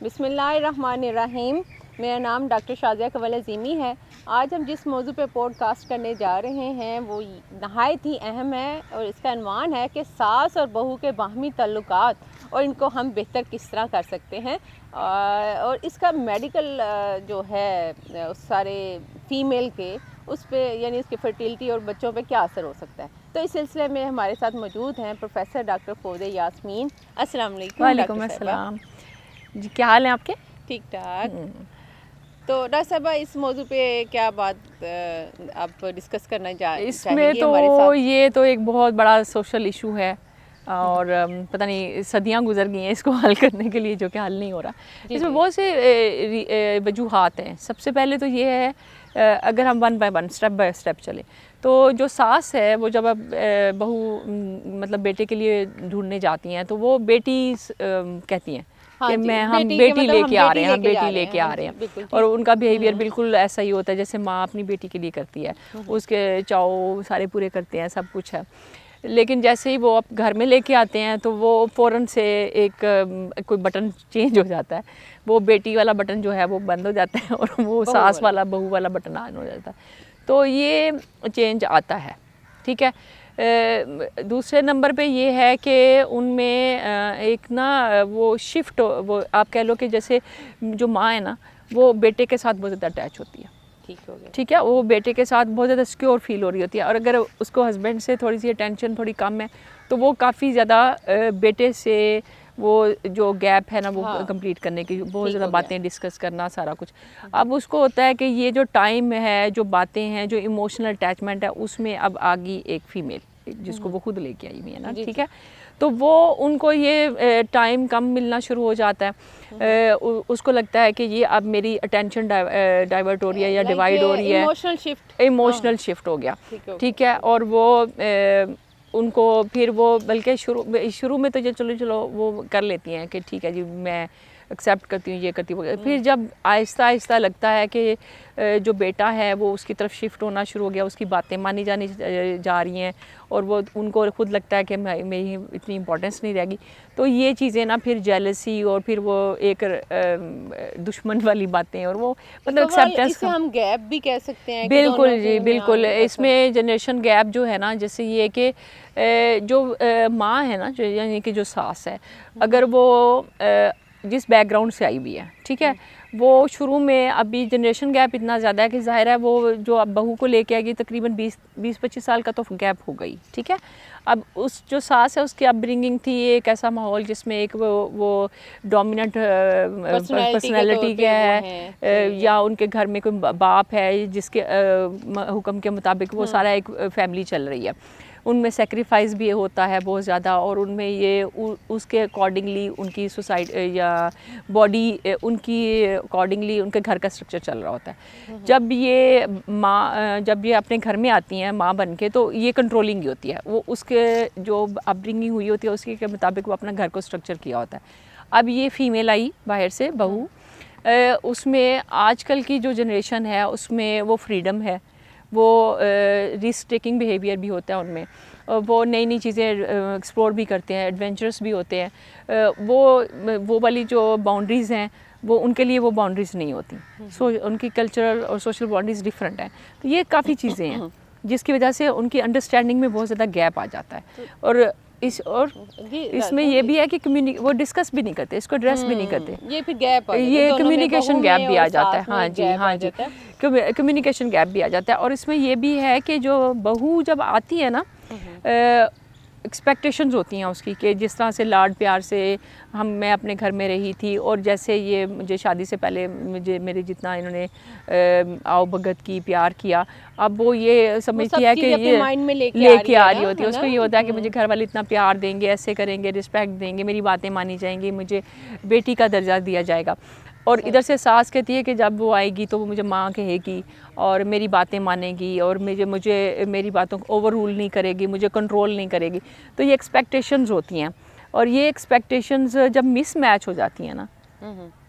बिस्मिल्लाहिर्रहमानिर्रहीम। मेरा नाम डॉक्टर शाज़िया कवल अज़ीमी है। आज हम जिस मौजू पे पॉडकास्ट करने जा रहे हैं वो नहायत ही अहम है और इसका उन्वान है कि सास और बहू के बाहमी ताल्लुकात और इनको हम बेहतर किस तरह कर सकते हैं और इसका मेडिकल जो है उस सारे फ़ीमेल के उस पे यानी उसकी फर्टिलिटी और बच्चों पे क्या असर हो सकता है। तो इस सिलसिले में हमारे साथ मौजूद हैं प्रोफेसर डॉक्टर फ़ौज़े यास्मीन। अस्सलाम वालेकुम। वालेकुम अस्सलाम जी, क्या हाल है आपके? ठीक ठाक। तो डॉक्टर साहबा, इस मौजू पे क्या बात आप डिस्कस करना इसमें तो ये तो एक बहुत बड़ा सोशल इशू है और पता नहीं सदियां गुजर गई हैं इसको हल करने के लिए, जो कि हल नहीं हो रहा। इसमें बहुत से वजूहात हैं। सबसे पहले तो ये है, अगर हम वन बाय स्टेप चले तो जो सास है वो जब अब बहू मतलब बेटे के लिए ढूंढने जाती हैं तो वो बेटी कहती हैं कि हम बेटी लेके आ रहे हैं, हम बेटी लेके आ रहे हैं, और उनका बिहेवियर बिल्कुल ऐसा ही होता है जैसे माँ अपनी बेटी के लिए करती है। उसके चाव सारे पूरे करते हैं, सब कुछ है। लेकिन जैसे ही वो अब घर में लेके आते हैं तो वो फ़ौरन से एक कोई बटन चेंज हो जाता है। वो बेटी वाला बटन जो है वो बंद हो जाता है और वो सास वाला बहू वाला बटन ऑन हो जाता है। तो ये चेंज आता है, ठीक है। दूसरे नंबर पे ये है कि उनमें एक ना वो शिफ्ट, वो आप कह लो कि जैसे जो माँ है ना वो बेटे के साथ बहुत ज़्यादा अटैच होती है। ठीक है, वो बेटे के साथ बहुत ज़्यादा सिक्योर फील हो रही होती है, और अगर उसको हस्बैंड से थोड़ी सी अटेंशन थोड़ी कम है तो वो काफ़ी ज़्यादा बेटे से वो जो गैप है ना वो कंप्लीट करने की बहुत ज़्यादा बातें डिस्कस करना सारा कुछ। अब उसको होता है कि ये जो टाइम है, जो बातें हैं, जो इमोशनल अटैचमेंट है, उसमें अब आ गई एक फ़ीमेल जिसको वो खुद लेके आई हुई है ना, ठीक है। तो वो उनको ये टाइम कम मिलना शुरू हो जाता है। उसको लगता है कि ये अब मेरी अटेंशन डाइवर्ट हो रही है या डिवाइड हो रही है, इमोशनल शिफ्ट हो गया, ठीक है। और वो उनको फिर वो बल्कि शुरू में तो ये चलो वो कर लेती हैं कि ठीक है जी मैं एक्सेप्ट करती हूँ, ये करती हूँ। फिर जब आहिस्ता आहिस्ता लगता है कि जो बेटा है वो उसकी तरफ शिफ्ट होना शुरू हो गया, उसकी बातें मानी जानी जा रही हैं और वो उनको खुद लगता है कि मेरी इतनी इम्पोर्टेंस नहीं रहेगी, तो ये चीज़ें ना फिर जेलसी और फिर वो एक दुश्मन वाली बातें और वो मतलब एक्सेप्टेंस, इसे हम गैप भी कह सकते हैं। बिल्कुल जी, बिल्कुल। इसमें जनरेशन गैप जो है ना, जैसे ये कि जो माँ है ना, जो यानी कि जो सास है, अगर वो जिस बैकग्राउंड से आई हुई है, ठीक है, वो शुरू में अभी जनरेशन गैप इतना ज़्यादा है कि ज़ाहिर है वो जो अब बहू को लेके आएगी तकरीबन 20-25 साल का तो गैप हो गई, ठीक है। अब उस जो सास है उसकी अपब्रिंगिंग थी एक ऐसा माहौल जिसमें एक वो डोमिनेंट पर्सनैलिटी का है, या उनके घर में कोई बाप है जिसके हुक्म के मुताबिक वो सारा एक फैमिली चल रही है। उनमें सेक्रीफाइस भी होता है बहुत ज़्यादा, और उनमें ये उसके अकॉर्डिंगली उनकी सोसाइटी या बॉडी उनकी अकॉर्डिंगली उनके घर का स्ट्रक्चर चल रहा होता है। जब ये अपने घर में आती हैं माँ बन के, तो ये कंट्रोलिंग ही होती है, वो उसके जो अपब्रिंगिंग हुई होती है उसके के मुताबिक वो अपना घर को स्ट्रक्चर किया होता है। अब ये फ़ीमेल आई बाहर से बहू, उसमें आजकल की जो जनरेशन है उसमें वो फ्रीडम है, वो रिस्क टेकिंग बिहेवियर भी होता है उनमें, वो नई नई चीज़ें एक्सप्लोर भी करते हैं, एडवेंचरस भी होते हैं। वो वाली जो बाउंड्रीज़ हैं वो उनके लिए वो बाउंड्रीज़ नहीं होती, उनकी कल्चरल और सोशल बाउंड्रीज़ डिफरेंट हैं। तो ये काफ़ी चीज़ें हैं जिसकी वजह से उनकी अंडरस्टैंडिंग में बहुत ज़्यादा गैप आ जाता है। और इसमें ये भी है कि वो डिस्कस भी नहीं करते, इसको एड्रेस भी नहीं करते, ये फिर गैप ये कम्युनिकेशन गैप भी आ जाता है। हाँ जी, हाँ जी, कम्युनिकेशन गैप भी आ जाता है। और इसमें ये भी है कि जो बहू जब आती है ना, एक्सपेक्टेशंस होती हैं उसकी कि जिस तरह से लाड प्यार से मैं अपने घर में रही थी, और जैसे ये मुझे शादी से पहले मेरे जितना इन्होंने आओ भगत की प्यार किया, अब वो ये समझती है कि ये लेके आ रही होती है। उसको ये होता है कि मुझे घर वाले इतना प्यार देंगे, ऐसे करेंगे, रिस्पेक्ट देंगे, मेरी बातें मानी जाएंगी, मुझे बेटी का दर्जा दिया जाएगा। और इधर से सास कहती है कि जब वो आएगी तो वो मुझे माँ कहेगी और मेरी बातें मानेगी और मुझे मेरी बातों को ओवर रूल नहीं करेगी, मुझे कंट्रोल नहीं करेगी। तो ये एक्सपेक्टेशंस होती हैं, और ये एक्सपेक्टेशंस जब मिस मैच हो जाती हैं ना,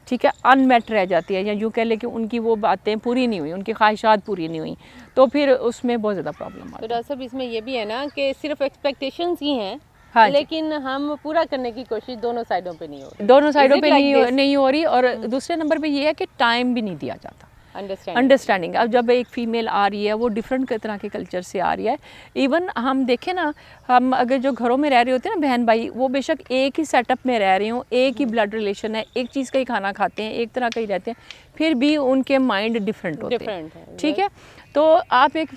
ठीक है, अनमेट रह जाती है, या यूँ कह लें कि उनकी वो बातें पूरी नहीं हुई, उनकी ख्वाहिशात पूरी नहीं हुई, तो फिर उसमें बहुत ज़्यादा प्रॉब्लम आती है। तो डॉक्टर साहब, इसमें ये भी है ना कि सिर्फ एक्सपेक्टेशंस ही हैं हाँ जी। लेकिन हम पूरा करने की कोशिश दोनों साइडों पे नहीं हो रही। दोनों साइडों Is it पे like नहीं this? नहीं हो रही। और दूसरे नंबर पे ये है कि टाइम भी नहीं दिया जाता। अंडरस्टैंडिंग। अब जब एक फ़ीमेल आ रही है, वो डिफरेंट तरह के कल्चर से आ रही है। इवन हम देखें ना, हम अगर जो घरों में रह रहे होते हैं ना बहन भाई, वो बेशक एक ही सेटअप में रह रहे हों, एक ही ब्लड रिलेशन है, एक चीज़ का ही खाना खाते हैं, एक तरह का ही रहते हैं, फिर भी उनके माइंड डिफरेंट होते हैं। ठीक है, तो आप एक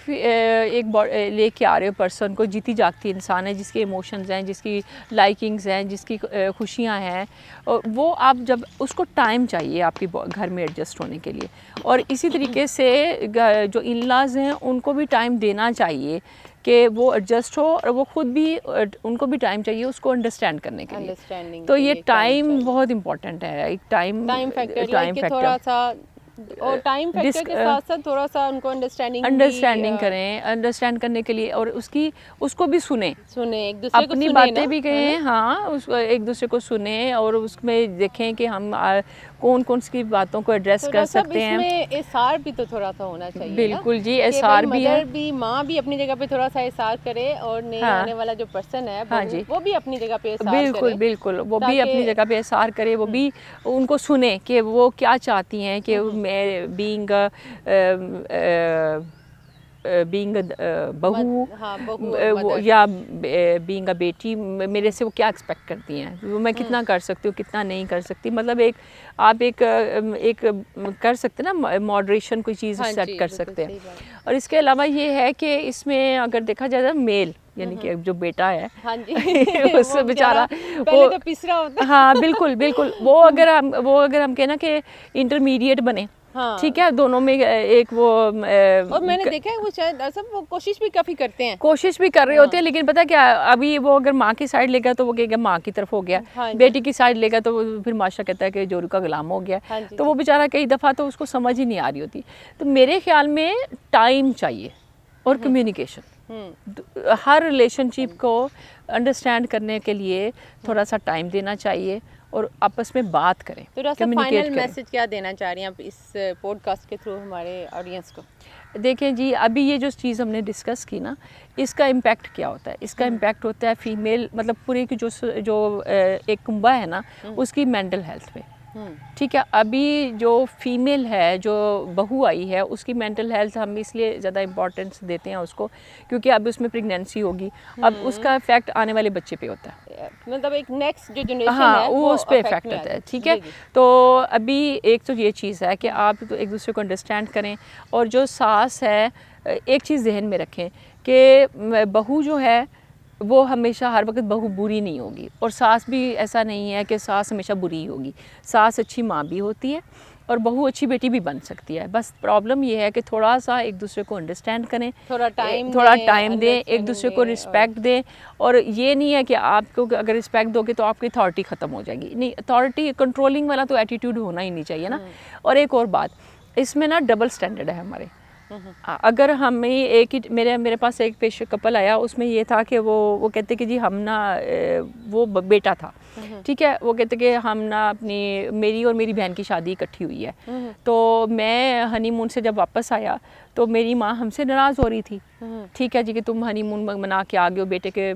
लेके आ रहे हो पर्सन को, जीती जागती इंसान है, जिसके इमोशंस हैं, जिसकी लाइकिंग्स हैं, जिसकी खुशियाँ हैं, और वो आप जब उसको टाइम चाहिए आपकी घर में एडजस्ट होने के लिए। और इसी तरीके से जो इन लॉज हैं उनको भी टाइम देना चाहिए कि वो एडजस्ट हो, और वो खुद भी, उनको भी टाइम चाहिए उसको अंडरस्टैंड करने के लिए। तो ये टाइम बहुत इम्पोर्टेंट है, एक टाइम फैक्टर थोड़ा सा, और टाइम फैक्टर के साथ साथ थोड़ा सा उनको अंडरस्टैंडिंग करें, अंडरस्टैंड करने के लिए, और उसको भी सुने एक दूसरे को अपनी बातें भी कहें। हाँ, उसको एक दूसरे को सुने, और उसमें देखें कि हम कौन कौन सी बातों को एड्रेस कर सकते हैं। इसमें एसआर भी तो थोड़ा सा होना चाहिए। बिल्कुल जी, एसआर भी है। भी माँ भी अपनी जगह पे थोड़ा सा एसआर करे, और नए आने वाला जो पर्सन है वो भी अपनी जगह पे एसआर बिल्कुल करे। बिल्कुल, वो भी अपनी जगह पे एसआर करे, वो भी उनको सुने कि वो क्या चाहती हैं, कि मैं बीइंग बहू, या बीइंग अ बेटी, मेरे से वो क्या एक्सपेक्ट करती हैं, मैं कितना कर सकती हूँ, कितना नहीं कर सकती। मतलब आप एक कर सकते हैं ना, मॉडरेशन कोई चीज़ सेट कर सकते हैं। और इसके अलावा ये है कि इसमें अगर देखा जाए मेल, यानी कि जो बेटा है, हाँ जी उससे बेचारा वो तो पिसरा होता है। हाँ बिल्कुल बिल्कुल, वो अगर हम कहना कि इंटरमीडिएट बने, हाँ। ठीक है, दोनों में एक वो और मैंने देखा है वो शायद सब वो कोशिश भी काफ़ी करते हैं, कोशिश भी कर रहे होते हैं, लेकिन पता क्या, अभी वो अगर माँ की साइड लेगा तो वो कहेगा माँ की तरफ हो गया, बेटी की साइड लेगा तो फिर माशा कहता है कि जोरू का गुलाम हो गया। तो वो बेचारा कई दफ़ा तो उसको समझ ही नहीं आ रही होती। तो मेरे ख्याल में टाइम चाहिए और कम्युनिकेशन। हर रिलेशनशिप को अंडरस्टैंड करने के लिए थोड़ा सा टाइम देना चाहिए, और आपस में बात करें, कम्युनिकेट करें। मैसेज क्या देना चाह रही हैं आप इस पॉडकास्ट के थ्रू हमारे ऑडियंस को? देखें जी, अभी ये जो चीज़ हमने डिस्कस की ना, इसका इम्पैक्ट क्या होता है? इसका इम्पैक्ट होता है फीमेल, मतलब पूरे की जो एक कुंबा है ना, उसकी मेंटल हेल्थ पे। ठीक है, अभी जो फीमेल है, जो बहू आई है, उसकी मेंटल हेल्थ हम इसलिए ज़्यादा इम्पोर्टेंस देते हैं उसको, क्योंकि अब उसमें प्रेगनेंसी होगी, अब उसका इफेक्ट आने वाले बच्चे पे होता है, मतलब एक नेक्स्ट जो जनरेशन हाँ, है वो उस पर इफेक्ट होता है। ठीक है, तो अभी एक तो ये चीज़ है कि आप तो एक दूसरे को अंडरस्टैंड करें, और जो सास है, एक चीज़ जहन में रखें कि बहू जो है वो हमेशा हर वक्त बहू बुरी नहीं होगी, और सास भी ऐसा नहीं है कि सास हमेशा बुरी होगी। सास अच्छी माँ भी होती है, और बहू अच्छी बेटी भी बन सकती है। बस प्रॉब्लम ये है कि थोड़ा सा एक दूसरे को अंडरस्टैंड करें, थोड़ा टाइम दें, एक दूसरे को रिस्पेक्ट दें। और ये नहीं है कि आपको अगर रिस्पेक्ट दोगे तो आपकी अथॉरिटी ख़त्म हो जाएगी, नहीं, अथॉरिटी कंट्रोलिंग वाला तो एटीट्यूड होना ही नहीं चाहिए ना। और एक और बात, इसमें ना डबल स्टैंडर्ड है हमारे। अगर हमें एक ही, मेरे पास एक पेश कपल आया, उसमें ये था कि वो कहते कि जी हम ना, वो बेटा था, ठीक है, वो कहते कि हम ना मेरी और मेरी बहन की शादी इकट्ठी हुई है, तो मैं हनीमून से जब वापस आया तो मेरी माँ हमसे नाराज़ हो रही थी, ठीक है जी, कि तुम हनीमून मना के आ गए हो, बेटे के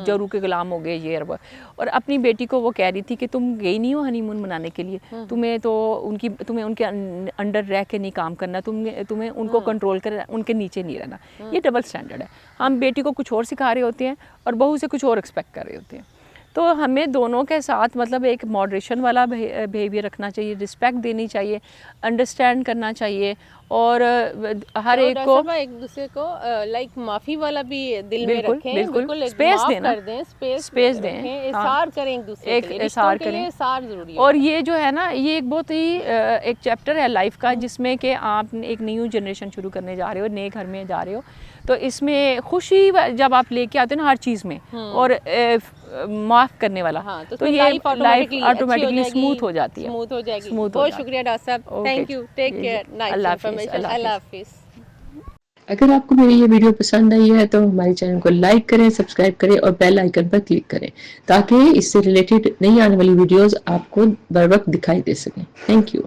जोरू के गुलाम हो गए, ये और अपनी बेटी को वो कह रही थी कि तुम गई नहीं हो हनीमून मनाने के लिए, तुम्हें उनके अंडर रह के नहीं काम करना, तुम्हें उनको कंट्रोल कर, उनके नीचे नहीं रहना। ये डबल स्टैंडर्ड है। हम बेटी को कुछ और सिखा रहे होते हैं और बहू से कुछ और एक्सपेक्ट कर रहे होते हैं। तो हमें दोनों के साथ मतलब एक मॉडरेशन वाला बिहेवियर रखना चाहिए, रिस्पेक्ट देनी चाहिए, अंडरस्टैंड करना चाहिए, और हर एक को एक दूसरे को लाइक माफ़ी वाला भी दिल में रखें, बिल्कुल स्पेस देना, स्पेस दें, इशार करें एक दूसरे के लिए, इशार करें, इशार ज़रूरी है। और ये जो है ना, ये एक बहुत ही एक चैप्टर है लाइफ का, जिसमें कि आप एक न्यू जनरेशन शुरू करने जा रहे हो, नए घर में जा रहे हो, तो इसमें खुशी जब आप लेके आते हो ना हर चीज़ में, और माफ़ करने वाला, तो ये लाइफ ऑटोमेटिकली स्मूथ हो जाती है, स्मूथ हो जाएगी। बहुत शुक्रिया डॉक्टर साहब, thank you, take care, nice information, अल्लाह हाफिज़। अगर आपको मेरी ये वीडियो पसंद आई है तो हमारे चैनल को लाइक करें, सब्सक्राइब करें और बेल आइकन पर क्लिक करें, ताकि इससे रिलेटेड नई आने वाली वीडियोस आपको बर वक्त दिखाई दे सकें। Thank you.